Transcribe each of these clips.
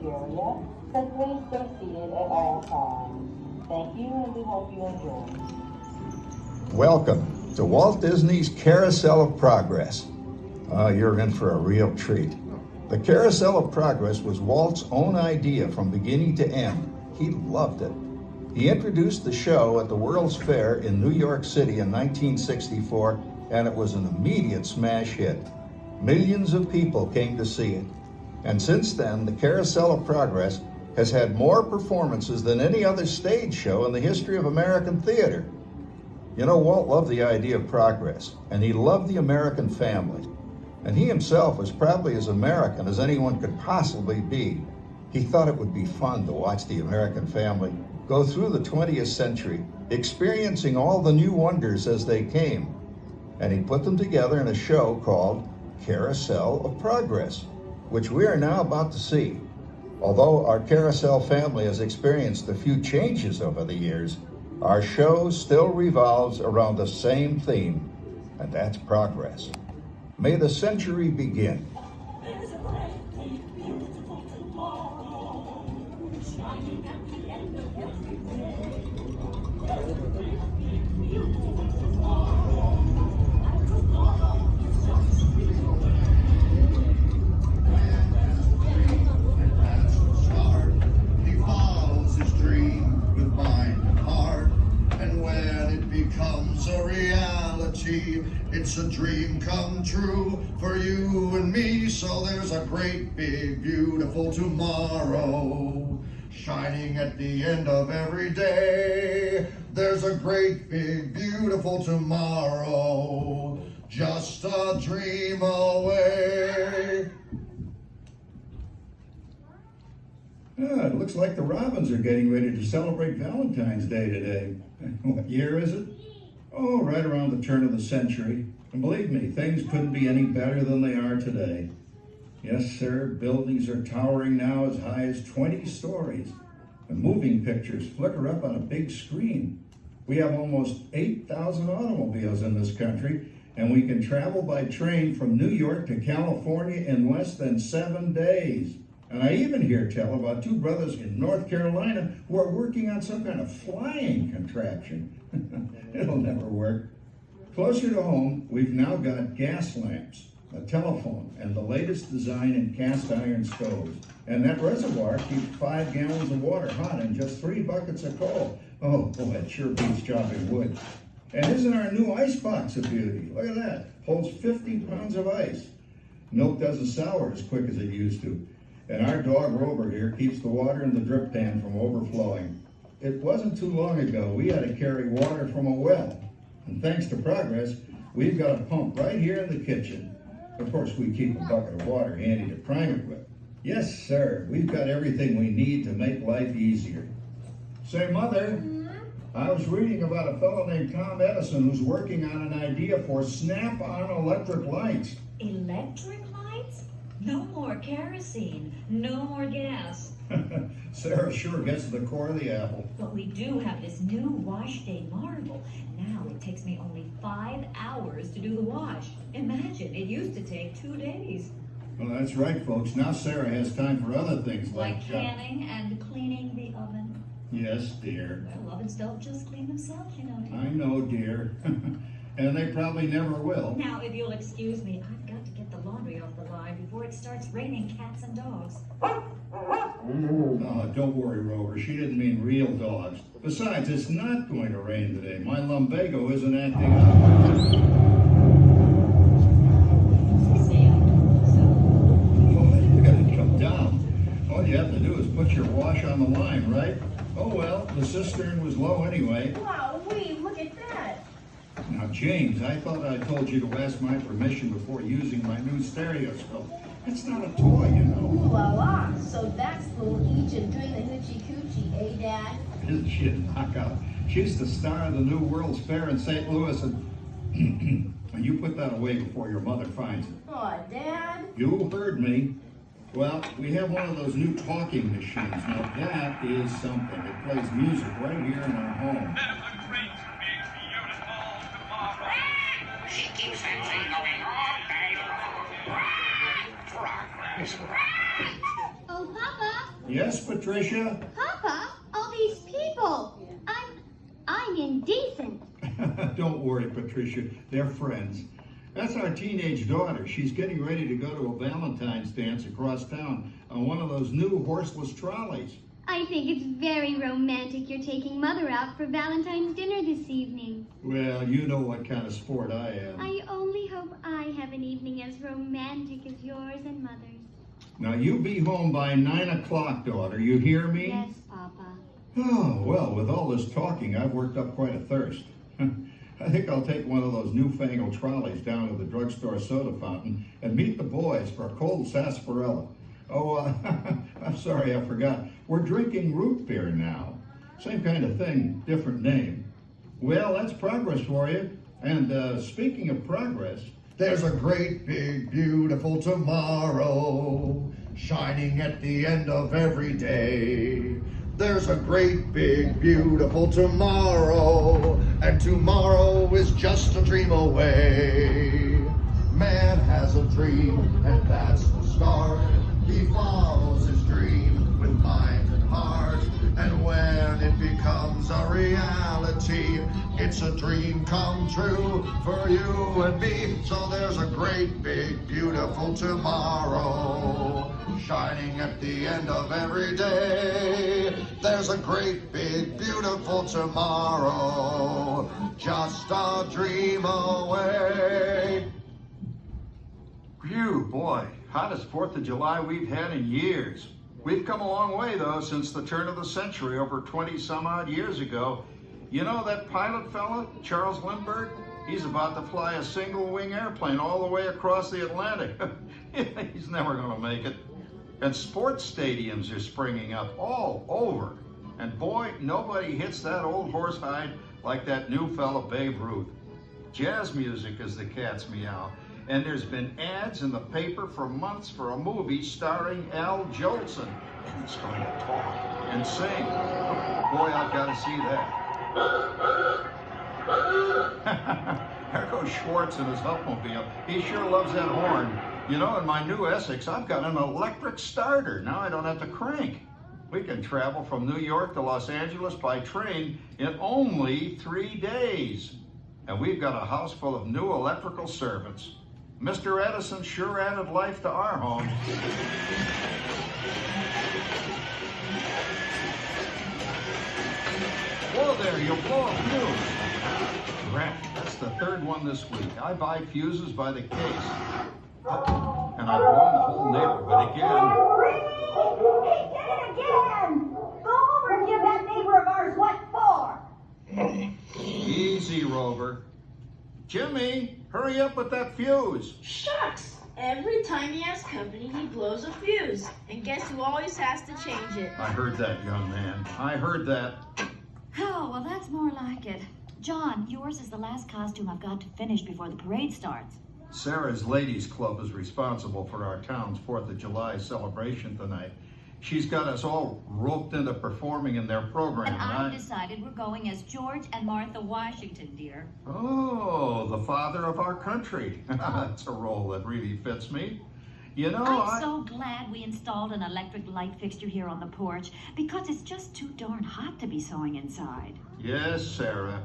area, so please stay seated at all times. Thank you, and we hope you enjoy. Welcome to Walt Disney's Carousel of Progress. You're in for a real treat. The Carousel of Progress was Walt's own idea from beginning to end. He loved it. He introduced the show at the World's Fair in New York City in 1964, and it was an immediate smash hit. Millions of people came to see it. And since then, the Carousel of Progress has had more performances than any other stage show in the history of American theater. You know, Walt loved the idea of progress, and he loved the American family. And he himself was probably as American as anyone could possibly be. He thought it would be fun to watch the American family go through the 20th century, experiencing all the new wonders as they came. And he put them together in a show called Carousel of Progress, which we are now about to see. Although our Carousel family has experienced a few changes over the years, our show still revolves around the same theme, and that's progress. May the century begin. There's a bright, beautiful tomorrow, shining at the end of every day. There's a bright, beautiful tomorrow, and tomorrow is just beginning. And that's the start. He follows his dream with mind and heart. And when it becomes a reality, it's a dream come true for you and me. So there's a great, big, beautiful tomorrow shining at the end of every day. There's a great, big, beautiful tomorrow, just a dream away. It looks like the Robins are getting ready to celebrate Valentine's Day today. What year is it? Oh, right around the turn of the century. And believe me, things couldn't be any better than they are today. Yes, sir, buildings are towering now as high as 20 stories. And moving pictures flicker up on a big screen. We have almost 8,000 automobiles in this country, and we can travel by train from New York to California in less than 7 days. And I even hear tell about two brothers in North Carolina who are working on some kind of flying contraption. It'll never work. Closer to home, we've now got gas lamps, a telephone, and the latest design in cast iron stoves. And that reservoir keeps 5 gallons of water hot and just 3 buckets of coal. Oh, boy, it sure beats chopping wood. And isn't our new ice box a beauty? Look at that. Holds 50 pounds of ice. Milk doesn't sour as quick as it used to. And our dog Rover here keeps the water in the drip pan from overflowing. It wasn't too long ago we had to carry water from a well. And thanks to progress, we've got a pump right here in the kitchen. Of course, we keep a bucket of water handy to prime it with. Yes, sir, we've got everything we need to make life easier. Say, Mother, I was reading about a fellow named Tom Edison who's working on an idea for snap-on electric lights. Electric lights? No more kerosene, no more gas. Sarah sure gets to the core of the apple. But we do have this new wash day marvel. Now it takes me only 5 hours to do the wash. Imagine, it used to take 2 days. Well, that's right, folks. Now Sarah has time for other things Like canning and cleaning the oven. Yes, dear. Well, ovens don't just clean themselves, you know. I know, dear. And they probably never will. Now, if you'll excuse me, I've got to get the laundry off the line before it starts raining cats and dogs. Oh, don't worry, Rover. She didn't mean real dogs. Besides, it's not going to rain today. My lumbago isn't acting up. See, I told you so. Boy, you gotta come down. All you have to do is put your wash on the line, right? Oh well, the cistern was low anyway. Wow, look at that. Now, James, I thought I told you to ask my permission before using my new stereoscope. It's not a toy, you know. Ooh la la. So that's little Egypt doing the hoochie coochie, eh, Dad? Isn't she a knockout? She's the star of the new World's Fair in St. Louis, and you put that away before your mother finds it. Aw, Dad. You heard me. Well, we have one of those new talking machines. Now, that is something. It plays music right here in our home. She keeps that thing going all day long. Progress. Oh, Papa, Yes, Patricia? Papa, all these people. I'm indecent. Don't worry, Patricia. They're friends. That's our teenage daughter. She's getting ready to go to a Valentine's dance across town on one of those new horseless trolleys. I think it's very romantic you're taking Mother out for Valentine's dinner this evening. Well, you know what kind of sport I am. I only hope I have an evening as romantic as yours and Mother's. Now, you be home by 9 o'clock, daughter. You hear me? Yes, Papa. Oh, well, with all this talking, I've worked up quite a thirst. I think I'll take one of those newfangled trolleys down to the drugstore soda fountain and meet the boys for a cold sarsaparilla. Oh, I'm sorry, I forgot. We're drinking root beer now. Same kind of thing, different name. Well, that's progress for you. And speaking of progress, There's a great big beautiful tomorrow shining at the end of every day. There's a great big beautiful tomorrow, and tomorrow is just a dream away. Man has a dream, and that's the start. He follows his dream with mind and heart, and when it becomes a reality, it's a dream come true for you and me. So there's a great big beautiful tomorrow shining at the end of every day. There's a great big beautiful tomorrow, just a dream away. Phew, boy, hottest 4th of July we've had in years. We've come a long way, though, since the turn of the century, over 20 some odd years ago. You know that pilot fella, Charles Lindbergh? He's about to fly a single-wing airplane all the way across the Atlantic. He's never gonna make it. And sports stadiums are springing up all over. And boy, nobody hits that old horsehide like that new fella Babe Ruth. Jazz music is the cat's meow. And there's been ads in the paper for months for a movie starring Al Jolson. And he's going to talk and sing. Boy, I've got to see that. There goes Schwartz in his Huffmobile. He sure loves that horn. You know, in my new Essex, I've got an electric starter. Now I don't have to crank. We can travel from New York to Los Angeles by train in only 3 days. And we've got a house full of new electrical servants. Mr. Edison sure added life to our home. Whoa there, you'll blow a fuse. Rat, that's the 3rd one this week. I buy fuses by the case. And I've blown the whole neighborhood again. He did it again! Go over and give that neighbor of ours what for? Easy, Rover. Jimmy, hurry up with that fuse. Shucks! Every time he has company, he blows a fuse. And guess who always has to change it? I heard that, young man. I heard that. Oh, well, that's more like it. John, yours is the last costume I've got to finish before the parade starts. Sarah's Ladies Club is responsible for our town's 4th of July celebration tonight. She's got us all roped into performing in their program. And I've decided we're going as George and Martha Washington, dear. Oh, the father of our country. That's a role that really fits me. You know, I'm so glad we installed an electric light fixture here on the porch, because it's just too darn hot to be sewing inside. Yes, Sarah.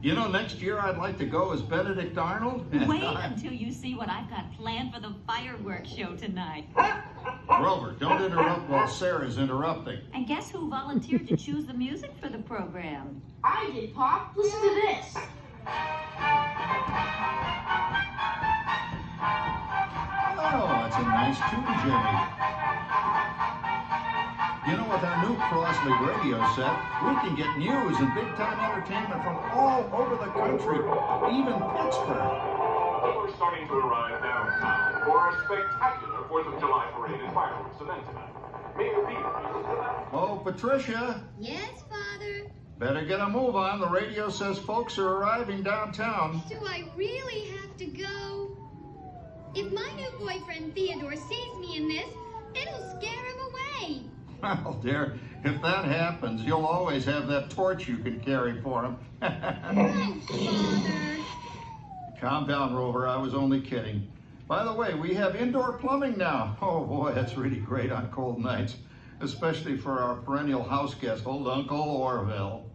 You know, next year I'd like to go as Benedict Arnold. Wait until you see what I've got planned for the fireworks show tonight. Rover, don't interrupt while Sarah's interrupting. And guess who volunteered to choose the music for the program? I did, Pop. Listen to this. Oh, that's a nice tune, Jimmy. You know, with our new Crossley radio set, we can get news and big-time entertainment from all over the country, even Pittsburgh. We're starting to arrive downtown for a spectacular 4th of July parade and fireworks event tonight. Mayor Peter. Oh, Patricia. Yes, Father? Better get a move on. The radio says folks are arriving downtown. Do I really have to go? If my new boyfriend Theodore sees me in this, it'll scare him away. Well, dear, if that happens, you'll always have that torch you can carry for him. Oh, Father. Calm down, Rover. I was only kidding. By the way, we have indoor plumbing now. Oh, boy, that's really great on cold nights. especially for our perennial house guest, old Uncle Orville.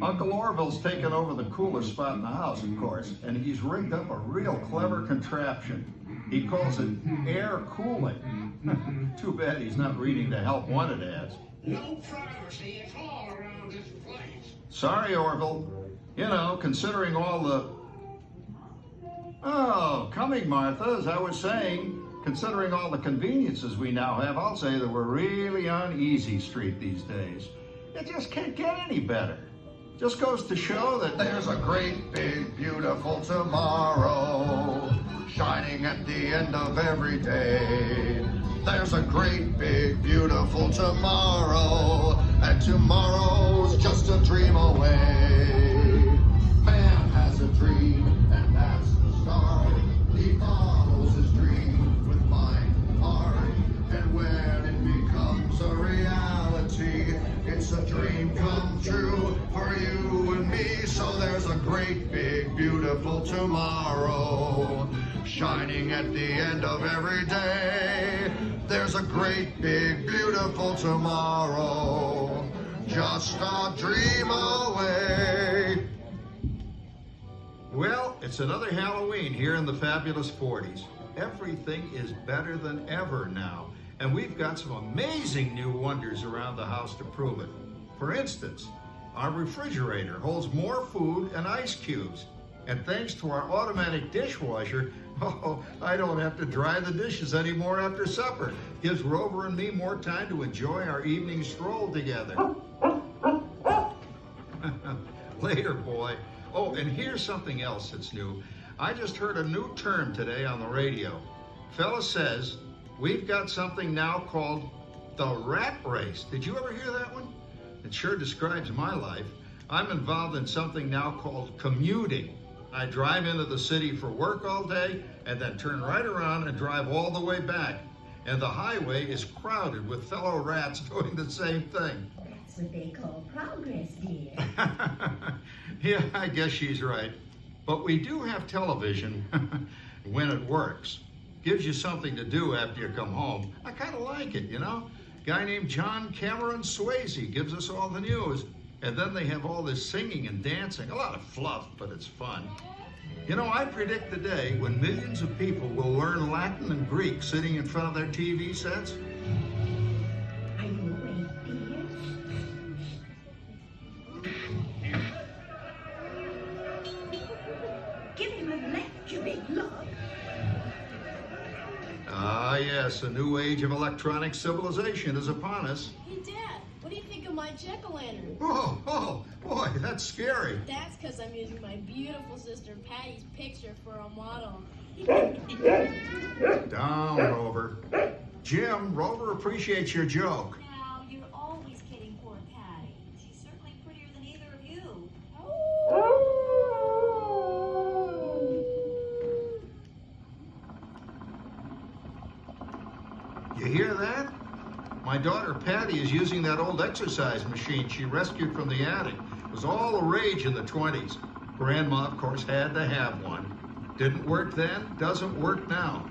Uncle Orville's taken over the cooler spot in the house, of course, and he's rigged up a real clever contraption. He calls it air cooling. Too bad he's not reading the help wanted ads. No privacy at all around this place. Sorry, Orville. You know, considering all the... Oh, coming, Martha, as I was saying, considering all the conveniences we now have, I'll say that we're really on easy street these days. It just can't get any better. Just goes to show that There's a great, big, beautiful tomorrow shining at the end of every day. There's a great, big, beautiful tomorrow, and tomorrow's just a dream away. Man has a dream, and that's the start. He follows his dream with mind and heart, and when it becomes a reality, it's a dream come true for you and me. So there's a great, big, beautiful tomorrow shining at the end of every day. There's a great, big, beautiful tomorrow, just a dream away. Well, it's another Halloween here in the fabulous 40s. Everything is better than ever now, and we've got some amazing new wonders around the house to prove it. For instance, our refrigerator holds more food and ice cubes. And thanks to our automatic dishwasher, I don't have to dry the dishes anymore after supper. Gives Rover and me more time to enjoy our evening stroll together. Later, boy. Oh, and here's something else that's new. I just heard a new term today on the radio. Fella says, we've got something now called the rat race. Did you ever hear that one? It sure describes my life. I'm involved in something now called commuting. I drive into the city for work all day and then turn right around and drive all the way back. And the highway is crowded with fellow rats doing the same thing. That's what they call progress, dear. Yeah, I guess she's right. But we do have television when it works. Gives you something to do after you come home. I kind of like it, you know? Guy named John Cameron Swayze gives us all the news. And then they have all this singing and dancing. A lot of fluff, but it's fun. You know, I predict the day when millions of people will learn Latin and Greek sitting in front of their TV sets. Are you awake, dear? Give him a left, you big lug. Ah, yes, a new age of electronic civilization is upon us. Hey, Dad, what do you think of my jack-o'-lantern? Oh, boy, that's scary. That's because I'm using my beautiful sister Patty's picture for a model. Down, Rover. Jim, Rover appreciates your joke. Now, you're always kidding poor Patty. She's certainly prettier than either of you. You hear that? My daughter Patty is using that old exercise machine she rescued from the attic. It was all the rage in the 20s. Grandma, of course, had to have one. Didn't work then, doesn't work now.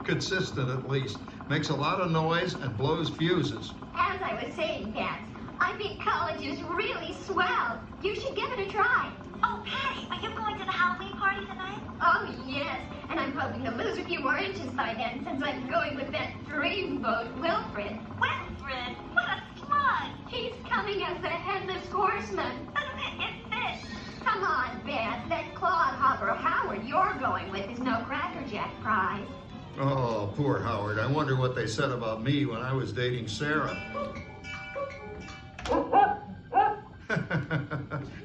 Consistent, at least. Makes a lot of noise and blows fuses. As I was saying, Dad, I think college is really swell. You should give it a try. Oh, Patty, are you going to the Halloween party tonight? Oh, yes. And I'm hoping to lose a few more inches by then since I'm going with that dreamboat, Wilfred. Wilfred? What a slug! He's coming as the headless horseman. Come on, Beth. That clodhopper Howard you're going with is no Cracker Jack prize. Oh, poor Howard. I wonder what they said about me when I was dating Sarah.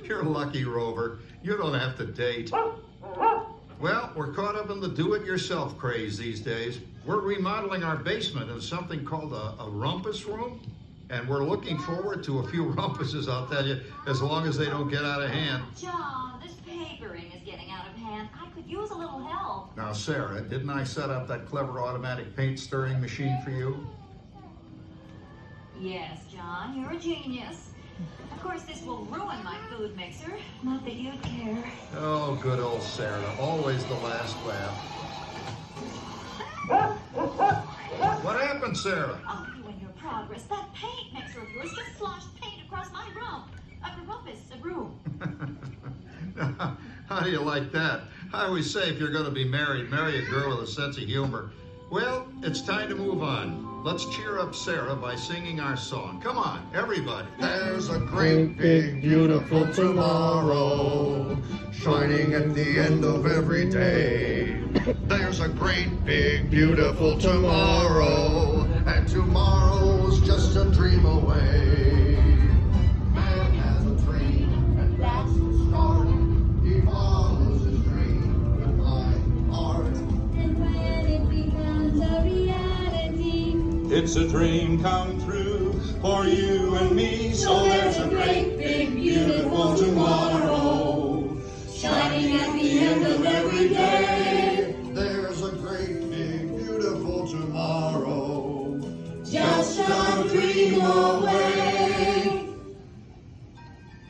You're lucky, Rover. You don't have to date. Well, we're caught up in the do-it-yourself craze these days. We're remodeling our basement into something called a rumpus room. And we're looking forward to a few rumpuses, I'll tell you, as long as they don't get out of hand. John, this papering is getting out of hand. I could use a little help. Now, Sarah, didn't I set up that clever automatic paint stirring machine for you? Yes, John, you're a genius. Of course, this will ruin my food mixer. Not that you'd care. Oh, good old Sarah. Always the last laugh. What happened doing, Sarah? Oh, you and your progress. That paint mixer of yours just sloshed paint across my room. A room. How do you like that? I always say if you're going to be married, marry a girl with a sense of humor. Well, it's time to move on. Let's cheer up Sarah by singing our song. Come on, everybody. There's a great big beautiful tomorrow shining at the end of every day. There's a great big beautiful tomorrow, and tomorrow's just a dream away. Man has a dream, and that's the start. He follows his dream with my heart. And when it becomes a reality, it's a dream come true for you and me. So there's a great big beautiful tomorrow shining at the end of every day. There's a great big beautiful tomorrow, Just a dream away.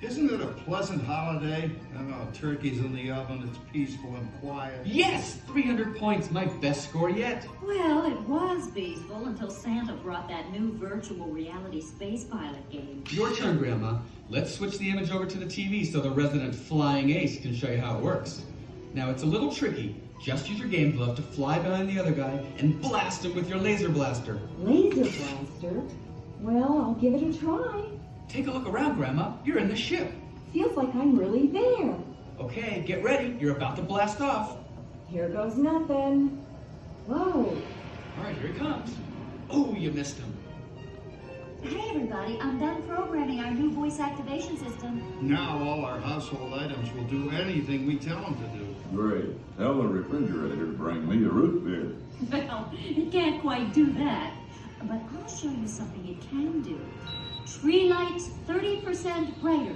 Isn't it a pleasant holiday? Oh, turkey's in the oven, it's peaceful and quiet. Yes! 300 points, my best score yet. Well, it was peaceful until Santa brought that new virtual reality space pilot game. Your turn, Grandma. Let's switch the image over to the TV so the resident flying ace can show you how it works. Now, it's a little tricky. Just use your game glove to fly behind the other guy and blast him with your laser blaster. Laser blaster? Well, I'll give it a try. Take a look around, Grandma. You're in the ship. Feels like I'm really there. Okay, get ready. You're about to blast off. Here goes nothing. Whoa. All right, here he comes. Oh, you missed him. Hey, everybody, I'm done programming our new voice activation system. Now all our household items will do anything we tell them to do. Great. Tell the refrigerator to bring me a root beer. Well, it can't quite do that. But I'll show you something it can do. Tree lights 30% brighter.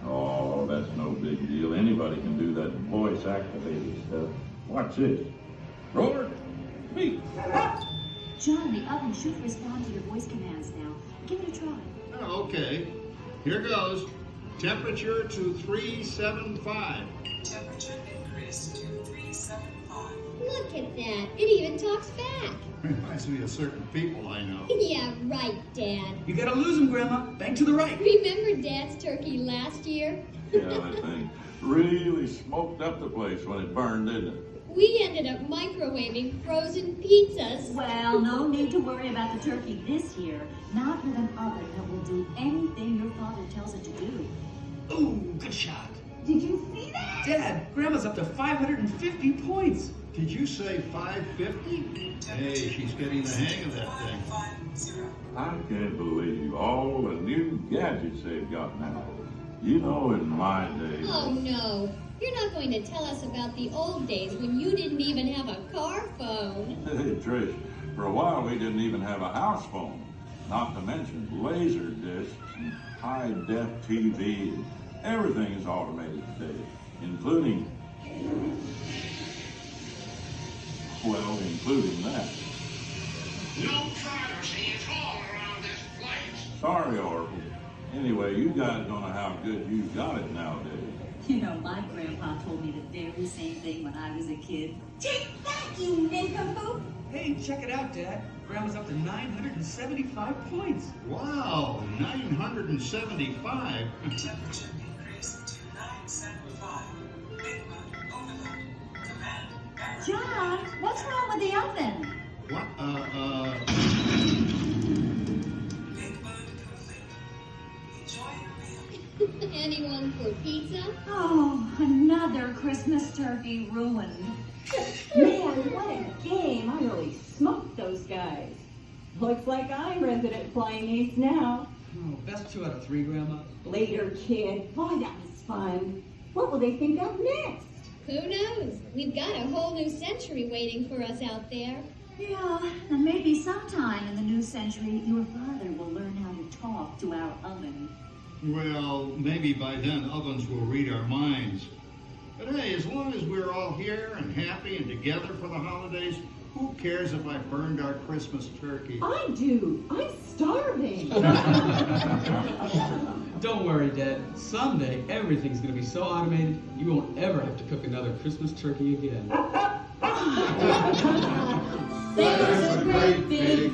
Oh, that's no big deal. Anybody can do that voice activated stuff. Watch this. Roller, speak. John, the oven should respond to your voice commands now. Give it a try. Oh, okay. Here goes. Temperature to 375. Temperature increase to 375. Look at that. It even talks back. Reminds me of certain people I know. Yeah, right, Dad. You gotta lose him, Grandma. Bank to the right. Remember Dad's turkey last year? Yeah, that thing really smoked up the place when it burned, didn't it? We ended up microwaving frozen pizzas. Well, no need to worry about the turkey this year. Not with an oven that will do anything your father tells it to do. Ooh, good shot. Did you see that? Dad, Grandma's up to 550 points. Did you say 550? Hey, she's getting the hang of that thing. I can't believe all the new gadgets they've got now. You know, in my day. Oh, no. You're not going to tell us about the old days when you didn't even have a car phone. Hey, Trish, for a while we didn't even have a house phone. Not to mention laser discs and high-def TV. Everything is automated today, including that. No privacy at all around this place. Sorry, Oracle. Anyway, you guys don't know how good you got it nowadays. You know, my grandpa told me the very same thing when I was a kid. Take that, you nincompoop! Hey, check it out, Dad. Grandma's up to 975 points. Wow, 975. Temperature increase to 975. Big Mac overload. Command error. John, what's wrong with the oven? What? Big Mac complete. Enjoy your meal. Anyone for pizza? Oh, another Christmas turkey ruined. Man, what a game. I really smoked those guys. Looks like I'm resident flying ace now. Oh, best 2 out of 3, Grandma. Later, kid. Boy, that was fun. What will they think of next? Who knows? We've got a whole new century waiting for us out there. Yeah, and maybe sometime in the new century, your father will learn how to talk to our oven. Well, maybe by then ovens will read our minds. But hey, as long as we're all here and happy and together for the holidays, who cares if I burned our Christmas turkey? I do. I'm starving. Don't worry, Dad. Someday, everything's going to be so automated, you won't ever have to cook another Christmas turkey again. There's a great big